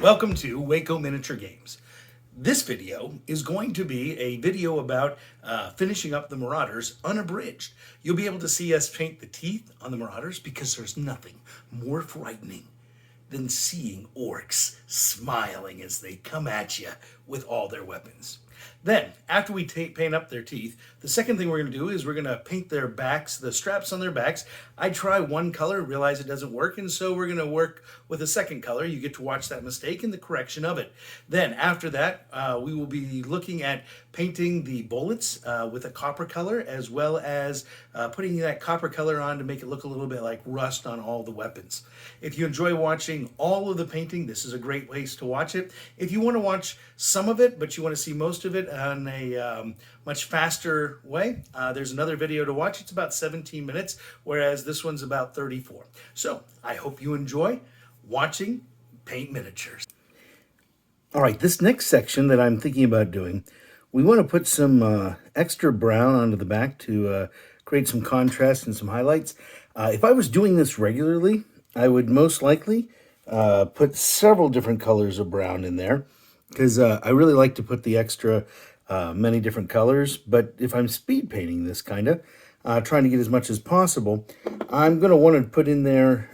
Welcome to Waco Miniature Games. This video is going to be a video about finishing up the Marauders unabridged. You'll be able to see us paint the teeth on the Marauders because there's nothing more frightening than seeing orcs smiling as they come at you with all their weapons. Then, after we paint up their teeth, the second thing we're going to do is we're going to paint their backs, the straps on their backs. I try one color, realize it doesn't work, and so we're going to work with a second color. You get to watch that mistake and the correction of it. Then, after that, we will be looking at painting the bullets with a copper color, as well as putting that copper color on to make it look a little bit like rust on all the weapons. If you enjoy watching all of the painting, this is a great place to watch it. If you want to watch some of it, but you want to see most of it on a much faster way, there's another video to watch. It's about 17 minutes, whereas this one's about 34. So I hope you enjoy watching paint miniatures. All right, this next section that I'm thinking about doing, we want to put some extra brown onto the back to create some contrast and some highlights. If I was doing this regularly, I would most likely put several different colors of brown in there because I really like to put the extra many different colors. But if I'm speed painting this kind of, trying to get as much as possible, I'm going to want to put in there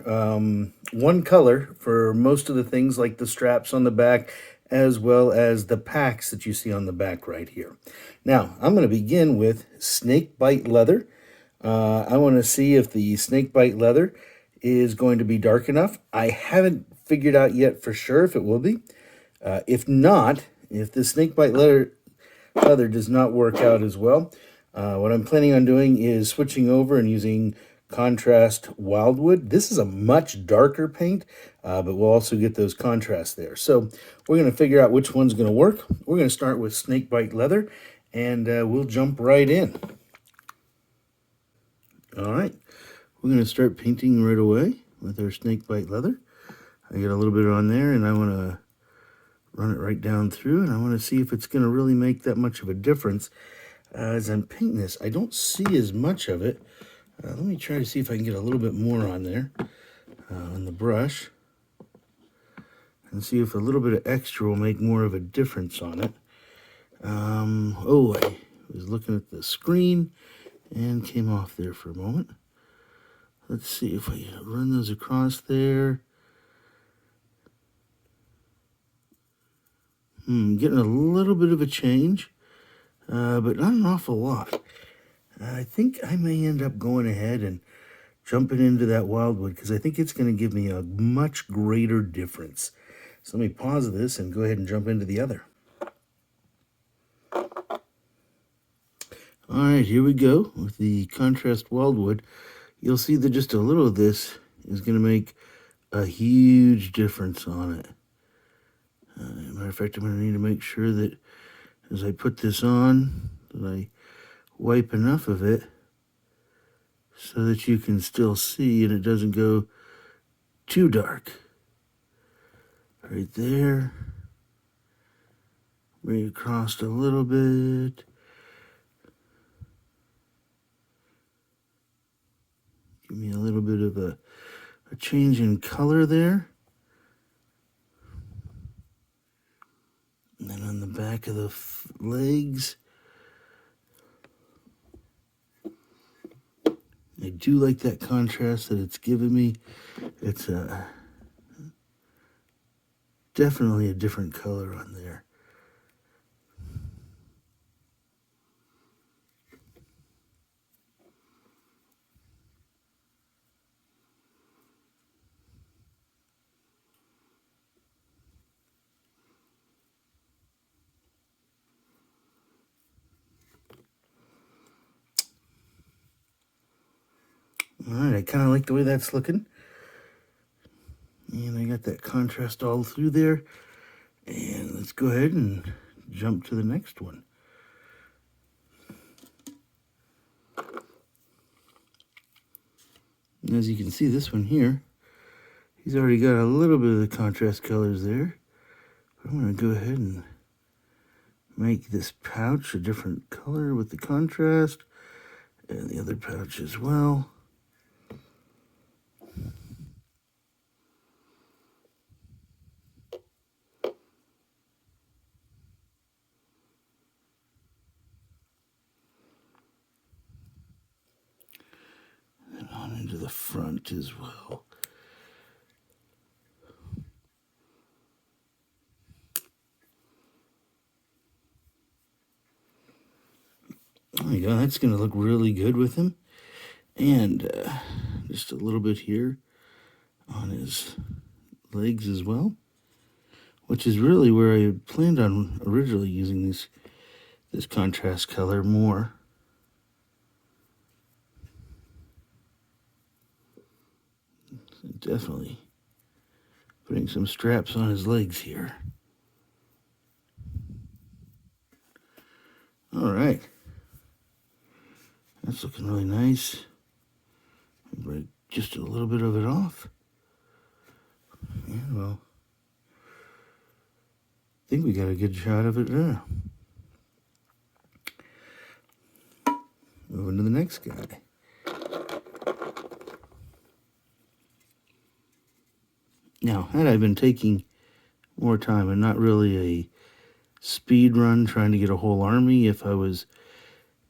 one color for most of the things like the straps on the back, as well as the packs that you see on the back right here. Now, I'm going to begin with snake bite leather. I want to see if the snake bite leather is going to be dark enough. I haven't figured out yet for sure if it will be. If not, if the snake bite leather does not work out as well, what I'm planning on doing is switching over and using contrast wildwood. This is a much darker paint, but we'll also get those contrasts there. So we're going to figure out which one's going to work. We're going to start with snake bite leather, and we'll jump right in. All right, we're going to start painting right away with our snake bite leather. I got a little bit on there, and I want to run it right down through, and I want to see if it's going to really make that much of a difference. As I'm painting this, I don't see as much of it. Let me try to see if I can get a little bit more on there on the brush and see if a little bit of extra will make more of a difference on it. Oh, I was looking at the screen and came off there for a moment. Let's see if I run those across there. Getting a little bit of a change, but not an awful lot. I think I may end up going ahead and jumping into that wildwood because I think it's going to give me a much greater difference. So let me pause this and go ahead and jump into the other. All right, here we go with the contrast wildwood. You'll see that just a little of this is going to make a huge difference on it. Matter of fact, I'm going to need to make sure that as I put this on, that I wipe enough of it so that you can still see and it doesn't go too dark. Right there. Bring it across a little bit. Give me a little bit of a change in color there. And then on the back of the legs, I do like that contrast that it's giving me. It's definitely a different color on there. All right, I kind of like the way that's looking. And I got that contrast all through there. And let's go ahead and jump to the next one. And as you can see, this one here, he's already got a little bit of the contrast colors there. But I'm going to go ahead and make this pouch a different color with the contrast. And the other pouch as well. the front as well. There you go. That's going to look really good with him. And just a little bit here on his legs as well, which is really where I planned on originally using this contrast color more. Definitely putting some straps on his legs here. All right. That's looking really nice. Break just a little bit of it off. And well, I think we got a good shot of it there. Moving to the next guy. Now, had I been taking more time and not really a speed run trying to get a whole army, if I was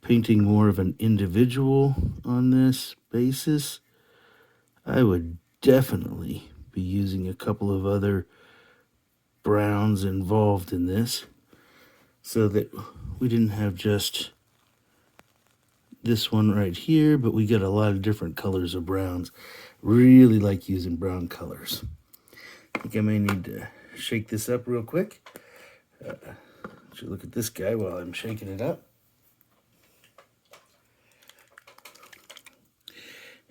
painting more of an individual on this basis, I would definitely be using a couple of other browns involved in this so that we didn't have just this one right here, but we got a lot of different colors of browns. Really like using brown colors. I think I may need to shake this up real quick. Should look at this guy while I'm shaking it up.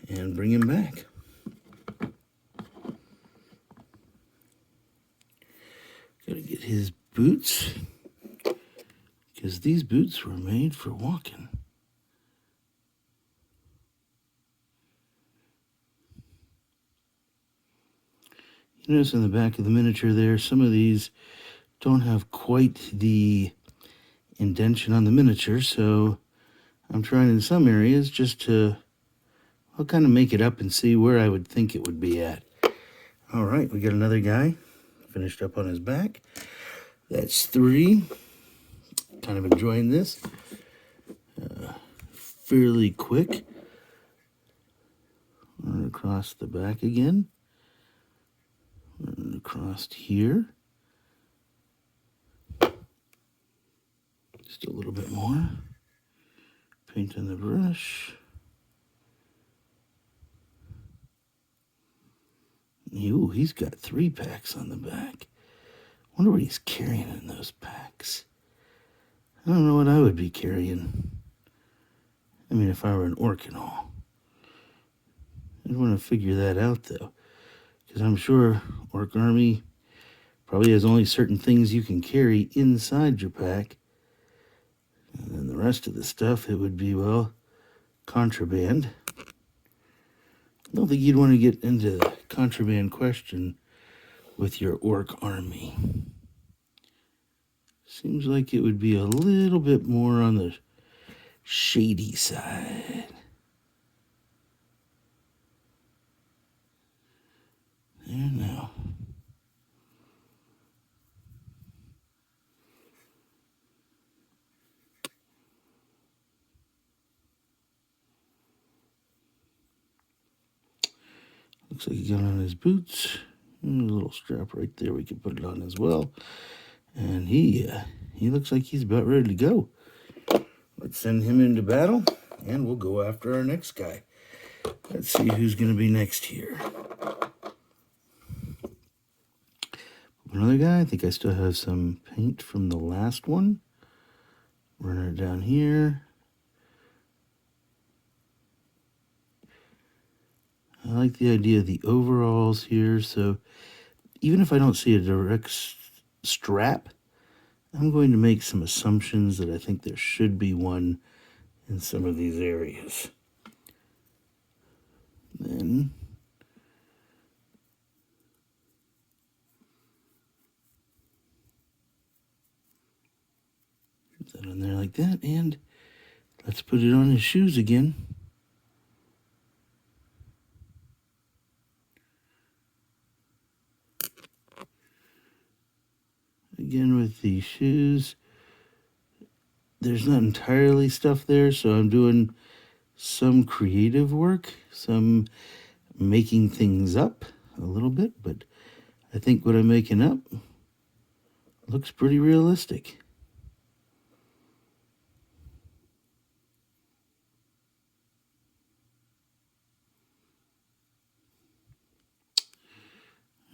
And bring him back. Gotta get his boots, because these boots were made for walking. You notice in the back of the miniature there, some of these don't have quite the indentation on the miniature, so I'm trying in some areas just to, I'll kind of make it up and see where I would think it would be at. All right, we got another guy finished up on his back. That's 3. Kind of enjoying this. Fairly quick. Run across the back again. Run across here. Just a little bit more. Paint on the brush. Ooh, he's got 3 packs on the back. Wonder what he's carrying in those packs. I don't know what I would be carrying. I mean, if I were an orc and all. I'd want to figure that out, though. Because I'm sure Orc Army probably has only certain things you can carry inside your pack. And then the rest of the stuff, it would be, well, contraband. I don't think you'd want to get into the contraband question with your Orc Army. Seems like it would be a little bit more on the shady side. There now. Looks like he got on his boots. And a little strap right there. We can put it on as well. And he looks like he's about ready to go. Let's send him into battle, and we'll go after our next guy. Let's see who's going to be next here. Another guy. I think I still have some paint from the last one. Running it down here. I like the idea of the overalls here, so even if I don't see a direct strap, I'm going to make some assumptions that I think there should be one in some of these areas. Then put that on there like that, and let's put it on his shoes again. Again with the shoes, there's not entirely stuff there, so I'm doing some creative work, some making things up a little bit, but I think what I'm making up looks pretty realistic.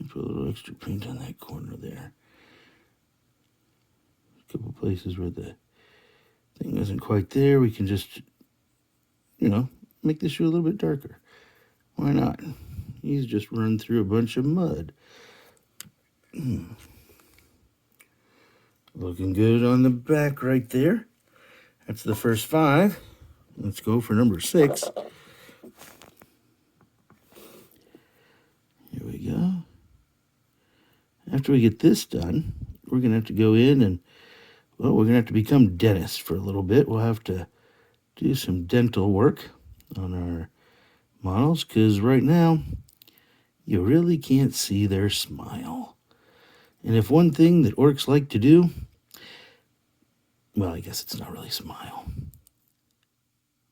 Put a little extra paint on that corner there. A couple places where the thing isn't quite there, we can just, make the shoe a little bit darker. Why not? He's just run through a bunch of mud. Looking good on the back right there. That's the first 5. Let's go for number 6. Here we go. After we get this done, we're going to have to go in and, we're going to have to become dentists for a little bit. We'll have to do some dental work on our models because right now, you really can't see their smile. And if one thing that orcs like to do, well, I guess it's not really smile.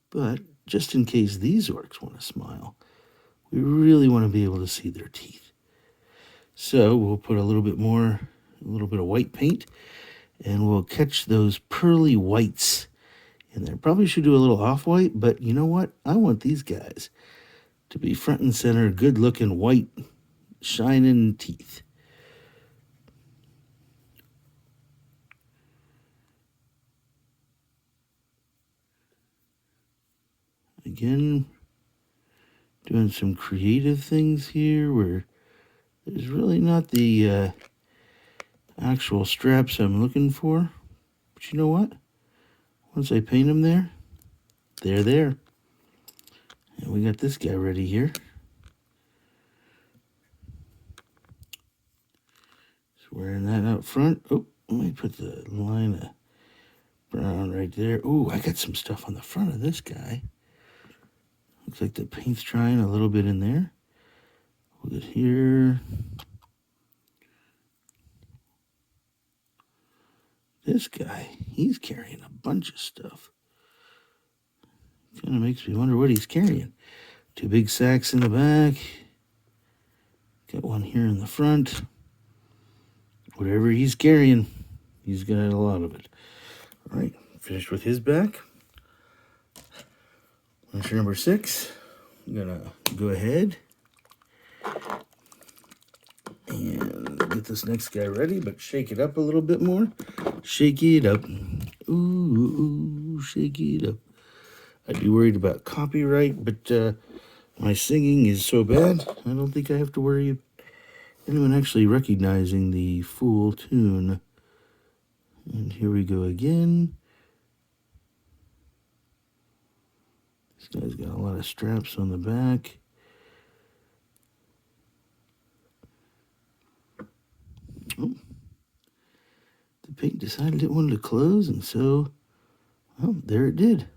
But just in case these orcs want to smile, we really want to be able to see their teeth. So we'll put a little bit of white paint, and we'll catch those pearly whites in there. Probably should do a little off-white, but you know what? I want these guys to be front and center, good-looking, white, shining teeth. Again, doing some creative things here where there's really not the actual straps I'm looking for. But you know what? Once I paint them there, they're there. And we got this guy ready here. Just wearing that out front. Oh, let me put the line of brown right there. Oh, I got some stuff on the front of this guy. Looks like the paint's drying a little bit in there. Look at here. This guy, he's carrying a bunch of stuff. Kind of makes me wonder what he's carrying. 2 big sacks in the back. Got one here in the front. Whatever he's carrying, he's got a lot of it. All right, finished with his back. Measure number 6. I'm gonna go ahead and get this next guy ready, but shake it up a little bit more. Shake it up. Ooh, shake it up. I'd be worried about copyright, but my singing is so bad, I don't think I have to worry anyone actually recognizing the full tune. And here we go again. This guy's got a lot of straps on the back. Oh, the paint decided it wanted to close, and so, well, there it did.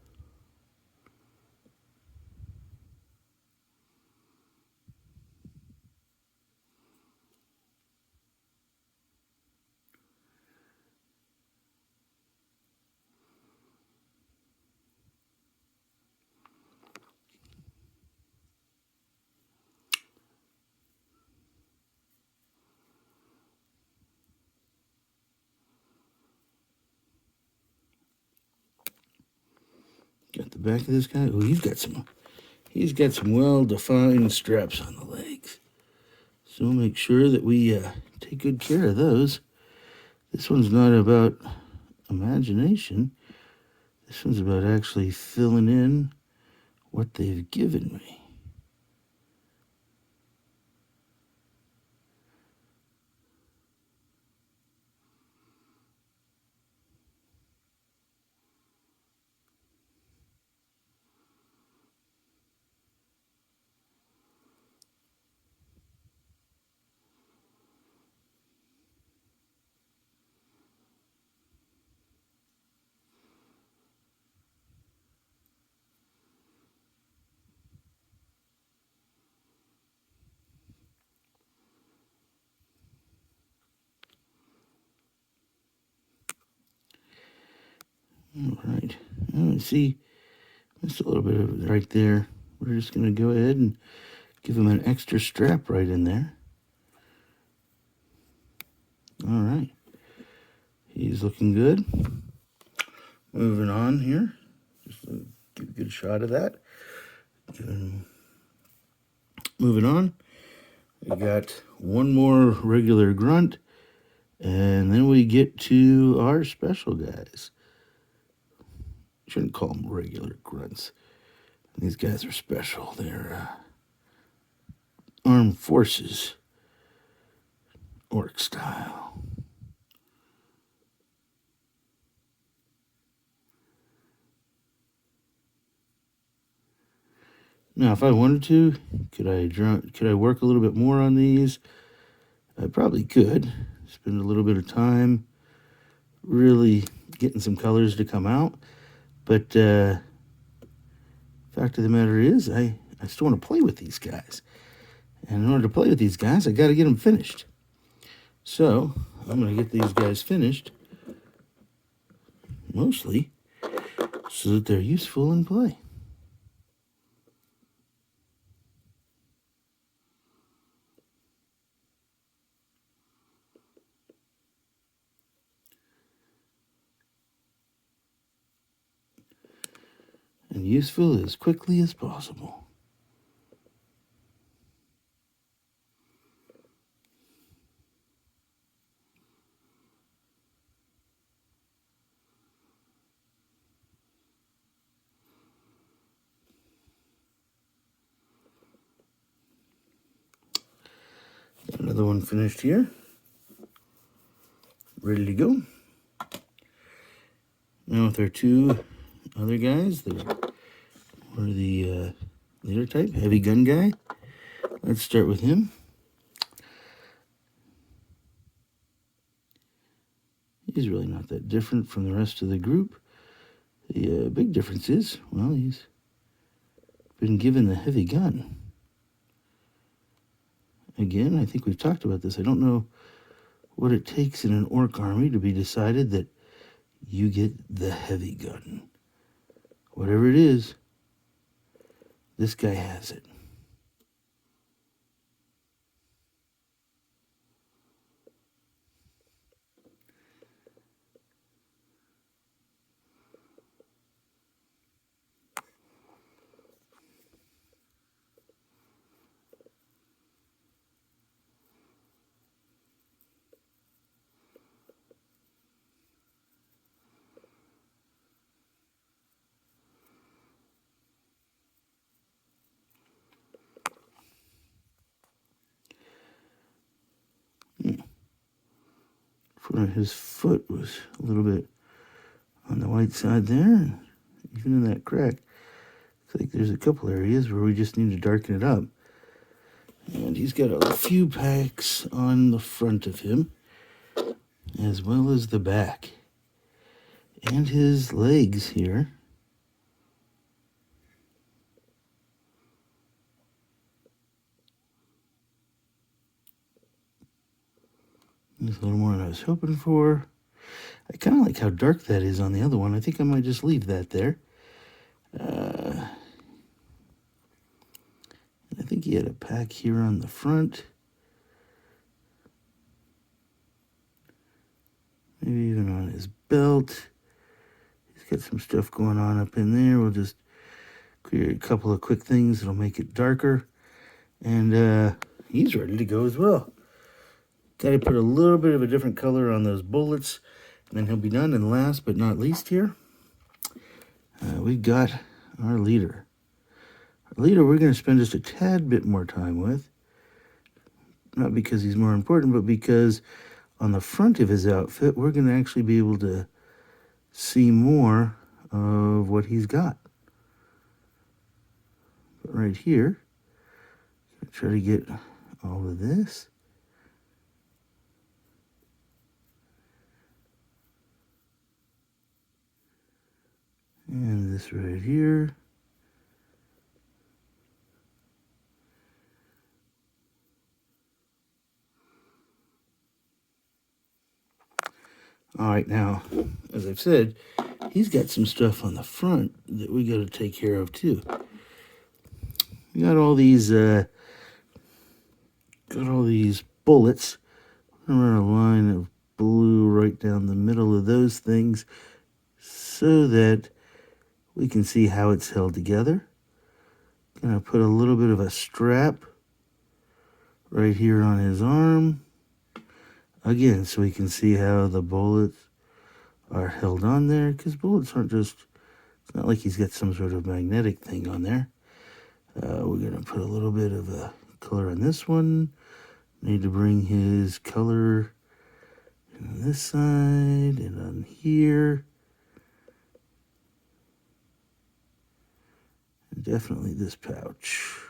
Got the back of this guy. Oh, he's got some well-defined straps on the legs. So we'll make sure that we take good care of those. This one's not about imagination. This one's about actually filling in what they've given me. All right. Oh, see, Just a little bit of it right there. We're just going to go ahead and give him an extra strap right in there. All right. He's looking good. Moving on here. Just give a good shot of that. Moving on. We got one more regular grunt. And then we get to our special guys. Shouldn't call them regular grunts. These guys are special. They're armed forces, orc style. Now, if I wanted to, could I work a little bit more on these? I probably could. Spend a little bit of time really getting some colors to come out. But fact of the matter is, I still want to play with these guys. And in order to play with these guys, I got to get them finished. So I'm going to get these guys finished, mostly so that they're useful in play. And useful as quickly as possible. Got another one finished here. Ready to go. Now with our two other guys that were the leader type, heavy gun guy. Let's start with him. He's really not that different from the rest of the group. The big difference is, well, he's been given the heavy gun. Again, I think we've talked about this. I don't know what it takes in an orc army to be decided that you get the heavy gun. Whatever it is, this guy has it. His foot was a little bit on the white side there, and even in that crack, it's like there's a couple areas where we just need to darken it up. And he's got a few packs on the front of him, as well as the back. And his legs here. There's a little more than I was hoping for. I kind of like how dark that is on the other one. I think I might just leave that there. I think he had a pack here on the front. Maybe even on his belt. He's got some stuff going on up in there. We'll just create a couple of quick things that'll make it darker. And he's ready to go as well. Got to put a little bit of a different color on those bullets, and then he'll be done. And last but not least here, we've got our leader. Our leader we're going to spend just a tad bit more time with. Not because he's more important, but because on the front of his outfit, we're going to actually be able to see more of what he's got. But right here, try to get all of this. And this right here. All right, now, as I've said, he's got some stuff on the front that we got to take care of too. We got all these bullets. I'm gonna run a line of blue right down the middle of those things so that we can see how it's held together. Gonna put a little bit of a strap right here on his arm. Again, so we can see how the bullets are held on there, because bullets aren't just, it's not like he's got some sort of magnetic thing on there. We're going to put a little bit of a color on this one. Need to bring his color on this side and on here. And definitely this pouch.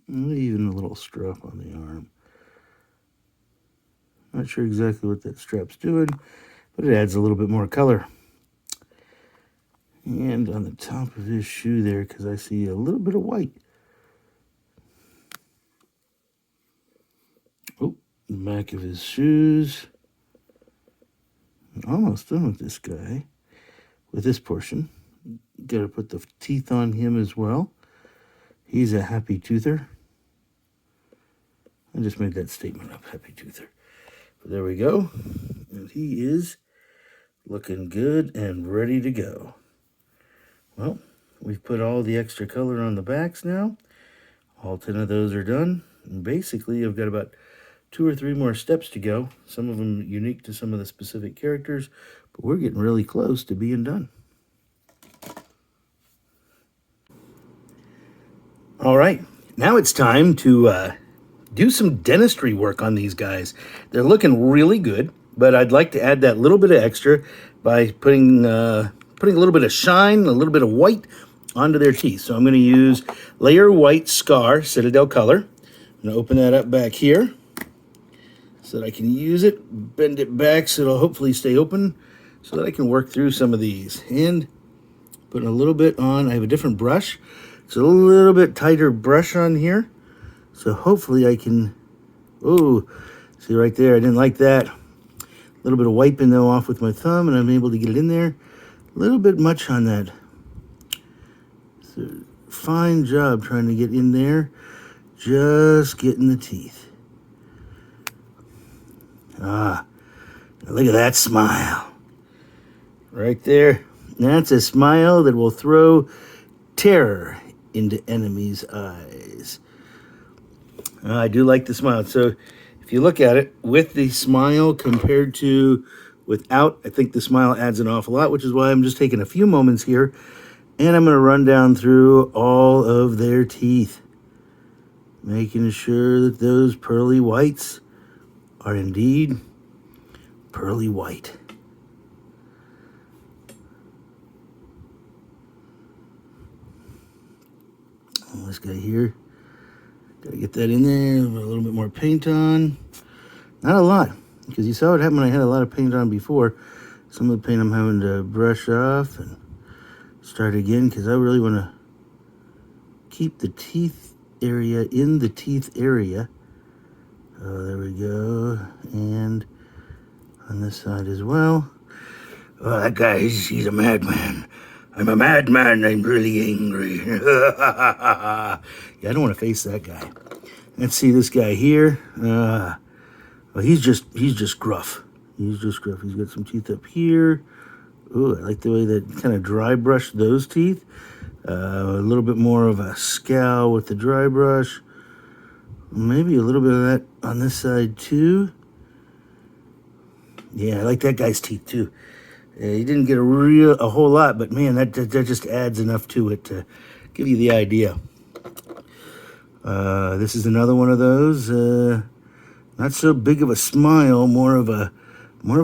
And even a little strap on the arm. Not sure exactly what that strap's doing, but it adds a little bit more color. And on the top of his shoe there, because I see a little bit of white. Oh, the back of his shoes. Almost done with this guy, with this portion. Got to put the teeth on him as well. He's a happy toother. I just made that statement up, happy toother. But there we go. And he is looking good and ready to go. Well, we've put all the extra color on the backs now. All 10 of those are done. And basically, I've got about 2 or 3 more steps to go. Some of them unique to some of the specific characters, but we're getting really close to being done. All right, now it's time to do some dentistry work on these guys. They're looking really good, but I'd like to add that little bit of extra by putting a little bit of shine, a little bit of white onto their teeth. So I'm going to use Layer White Scar Citadel Color. I'm going to open that up back here so that I can use it, bend it back so it'll hopefully stay open so that I can work through some of these. And putting a little bit on, I have a different brush. It's a little bit tighter brush on here. So hopefully I can, oh, see right there, I didn't like that. A little bit of wiping though off with my thumb and I'm able to get it in there. A little bit much on that. So fine job trying to get in there. Just getting the teeth. Ah, look at that smile. Right there. That's a smile that will throw terror into enemies' eyes. I do like the smile. So if you look at it, with the smile compared to without, I think the smile adds an awful lot, which is why I'm just taking a few moments here, and I'm going to run down through all of their teeth, making sure that those pearly whites are indeed pearly white. This guy here, gotta get that in there, put a little bit more paint on. Not a lot, because you saw what happened when I had a lot of paint on before. Some of the paint I'm having to brush off and start again, because I really want to keep the teeth area in the teeth area. Oh, there we go. And on this side as well. Oh, that guy, he's a madman. I'm a madman, I'm really angry. Yeah, I don't want to face that guy. Let's see this guy here. Well, he's just gruff. He's just gruff. He's got some teeth up here. Ooh, I like the way that kind of dry brush those teeth. A little bit more of a scowl with the dry brush. Maybe a little bit of that on this side too. Yeah, I like that guy's teeth too. He didn't get a whole lot, but man, that just adds enough to it to give you the idea. This is another one of those. Not so big of a smile, more of a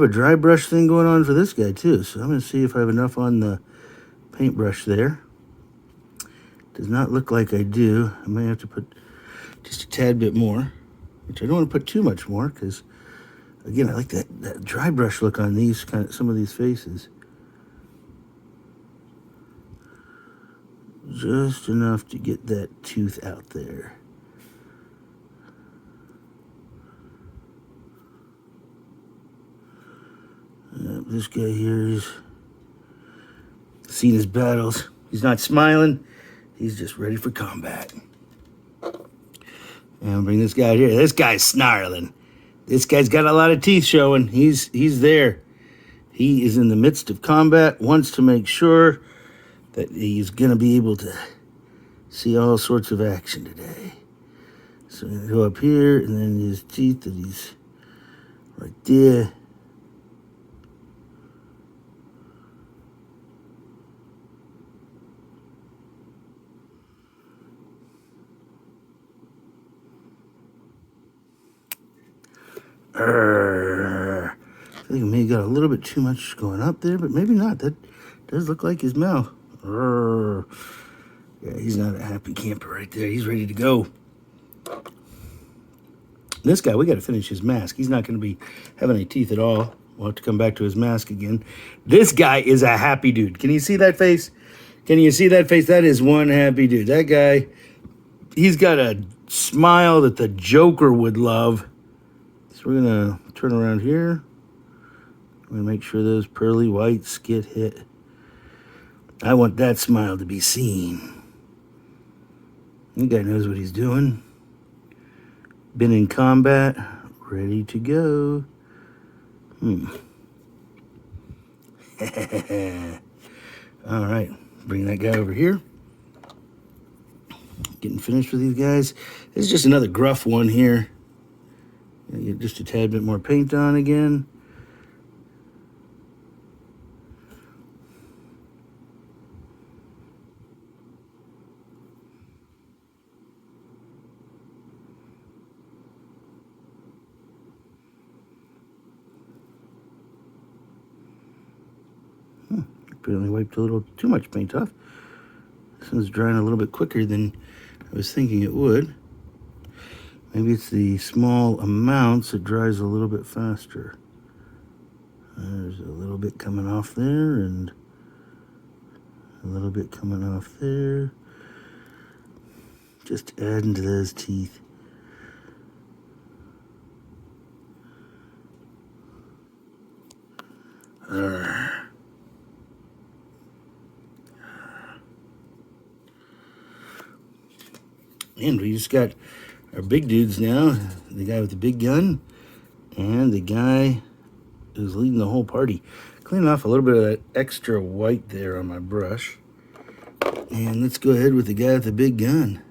dry brush thing going on for this guy too. So I'm going to see if I have enough on the paintbrush there. Does not look like I do. I may have to put just a tad bit more, which I don't want to put too much more because, again, I like that dry brush look on these some of these faces. Just enough to get that tooth out there. This guy here is seen his battles. He's not smiling. He's just ready for combat. And bring this guy here. This guy's snarling. This guy's got a lot of teeth showing. He's there. He is in the midst of combat, wants to make sure that he's going to be able to see all sorts of action today. So I'm going to go up here, and then his teeth that he's right there. I think I may have got a little bit too much going up there, but maybe not. That does look like his mouth. Yeah, he's not a happy camper right there. He's ready to go. This guy, we got to finish his mask. He's not going to be having any teeth at all. We'll have to come back to his mask again. This guy is a happy dude. Can you see that face? Can you see that face? That is one happy dude. That guy, he's got a smile that the Joker would love. So we're going to turn around here. We're going to make sure those pearly whites get hit. I want that smile to be seen. That guy knows what he's doing. Been in combat, ready to go. All right, bring that guy over here. Getting finished with these guys. This is just another gruff one here. Get just a tad bit more paint on again. Apparently wiped a little too much paint off. This one's drying a little bit quicker than I was thinking it would. Maybe it's the small amounts, it dries a little bit faster. There's a little bit coming off there and a little bit coming off there. Just adding to those teeth. And we just got our big dudes now. The guy with the big gun and the guy who's leading the whole party. Cleaning off a little bit of that extra white there on my brush. And let's go ahead with the guy with the big gun.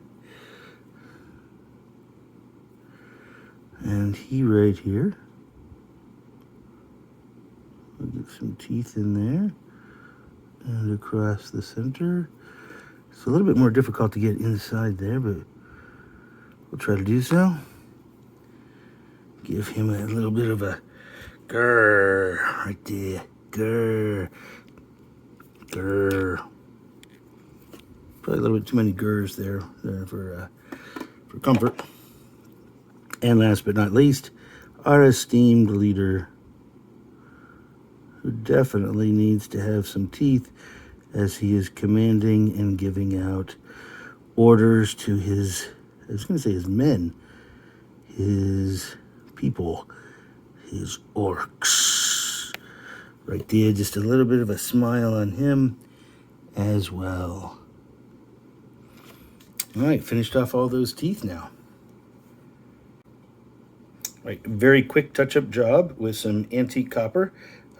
And he right here. We'll get some teeth in there. And across the center. It's a little bit more difficult to get inside there, but we'll try to do so. Give him a little bit of a grrr right there. Grrr. Grrr. Probably a little bit too many grrs there for comfort. And last but not least, our esteemed leader, who definitely needs to have some teeth as he is commanding and giving out orders to his, I was going to say his men, his people, his orcs. Right there, just a little bit of a smile on him as well. All right, finished off all those teeth now. All right, very quick touch-up job with some antique copper.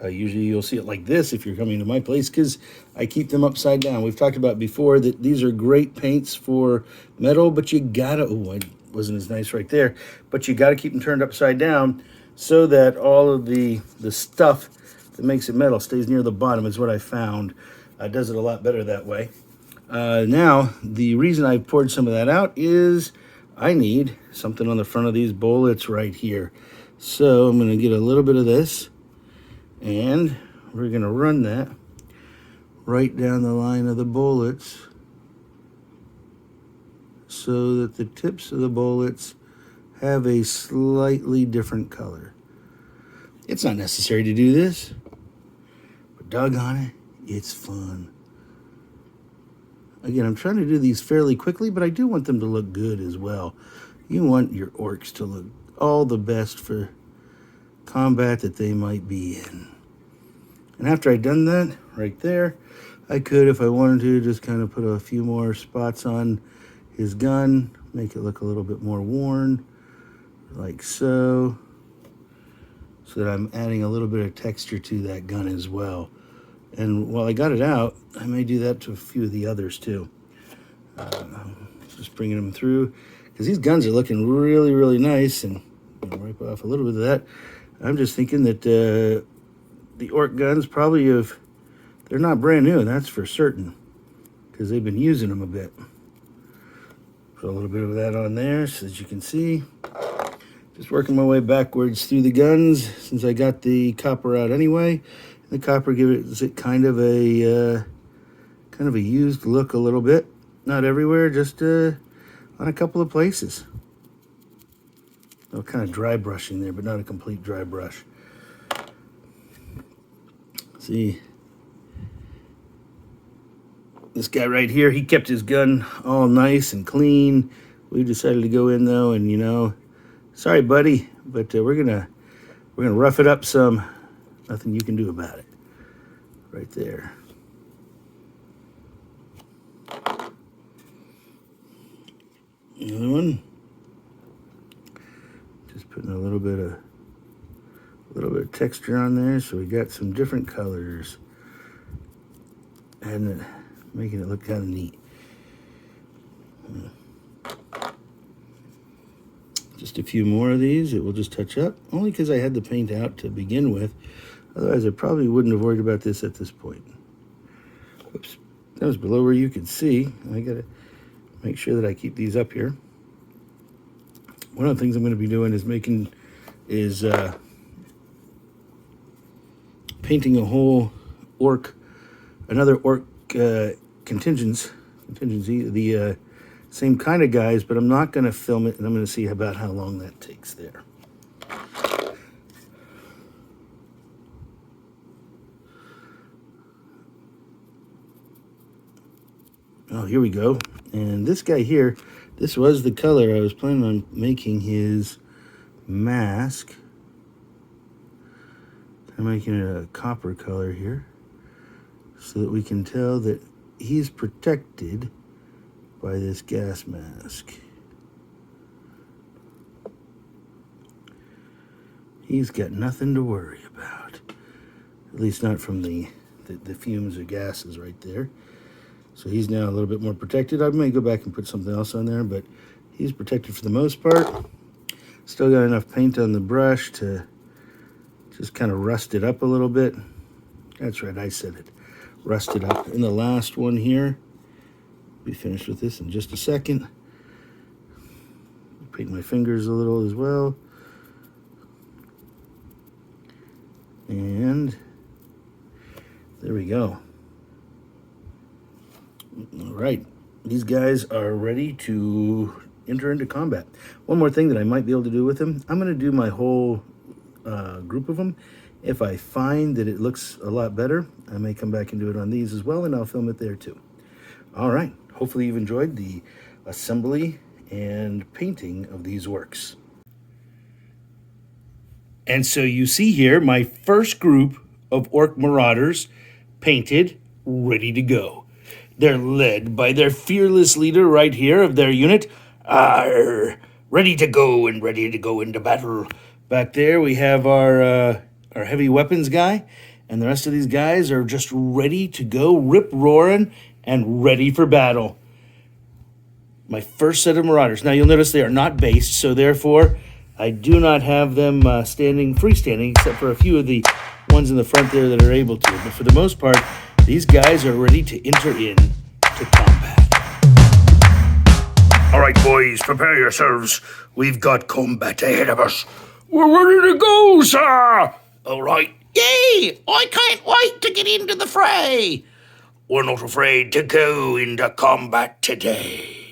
Usually you'll see it like this if you're coming to my place because I keep them upside down. We've talked about before that these are great paints for metal, but you gotta, oh, it wasn't as nice right there, but you gotta keep them turned upside down so that all of the stuff that makes it metal stays near the bottom is what I found. Does it a lot better that way. Now, the reason I poured some of that out is I need something on the front of these bullets right here. So I'm gonna get a little bit of this, and we're going to run that right down the line of the bullets so that the tips of the bullets have a slightly different color. It's not necessary to do this, but doggone it, it's fun. Again, I'm trying to do these fairly quickly, but I do want them to look good as well. You want your orcs to look all the best for combat that they might be in. And after I'd done that, right there, I could, if I wanted to, just kind of put a few more spots on his gun, make it look a little bit more worn, like so, so that I'm adding a little bit of texture to that gun as well. And while I got it out, I may do that to a few of the others too. Just bringing them through, because these guns are looking really, really nice, and wipe off a little bit of that. I'm just thinking that the Orc guns probably they're not brand new, that's for certain, because they've been using them a bit. Put a little bit of that on there so that you can see. Just working my way backwards through the guns since I got the copper out anyway. The copper gives it kind of a used look a little bit. Not everywhere, just on a couple of places. Oh, kind of dry brushing there, but not a complete dry brush. See, this guy right here, he kept his gun all nice and clean. We decided to go in though, and you know, sorry buddy, but we're gonna rough it up some. Nothing you can do about it. Right there. Another one. Just putting a little bit of texture on there, so we got some different colors, and making it look kind of neat. Just a few more of these. It will just touch up, only because I had the paint out to begin with. Otherwise, I probably wouldn't have worried about this at this point. Oops, that was below where you could see. I gotta make sure that I keep these up here. One of the things I'm going to be doing is painting a whole another orc contingency, the same kind of guys, but I'm not going to film it, and I'm going to see about how long that takes there. Oh, here we go. And this guy here, this was the color I was planning on making his mask. I'm making it a copper color here so that we can tell that he's protected by this gas mask. He's got nothing to worry about. At least not from the fumes or gases right there. So he's now a little bit more protected. I may go back and put something else on there, but he's protected for the most part. Still got enough paint on the brush to just kind of rust it up a little bit. That's right, I said it. Rust it up. And the last one here, be finished with this in just a second. Paint my fingers a little as well. And there we go. All right, these guys are ready to enter into combat. One more thing that I might be able to do with them, I'm going to do my whole group of them. If I find that it looks a lot better, I may come back and do it on these as well, and I'll film it there too. All right, hopefully you've enjoyed the assembly and painting of these works. And so you see here my first group of Orc Marauders painted, ready to go. They're led by their fearless leader right here of their unit. Ready to go and ready to go into battle. Back there we have our heavy weapons guy, and the rest of these guys are just ready to go, rip-roaring, and ready for battle. My first set of Marauders. Now you'll notice they are not based, so therefore I do not have them freestanding, except for a few of the ones in the front there that are able to. But for the most part, these guys are ready to enter into combat. All right, boys, prepare yourselves. We've got combat ahead of us. We're ready to go, sir. All right. Yay! I can't wait to get into the fray. We're not afraid to go into combat today.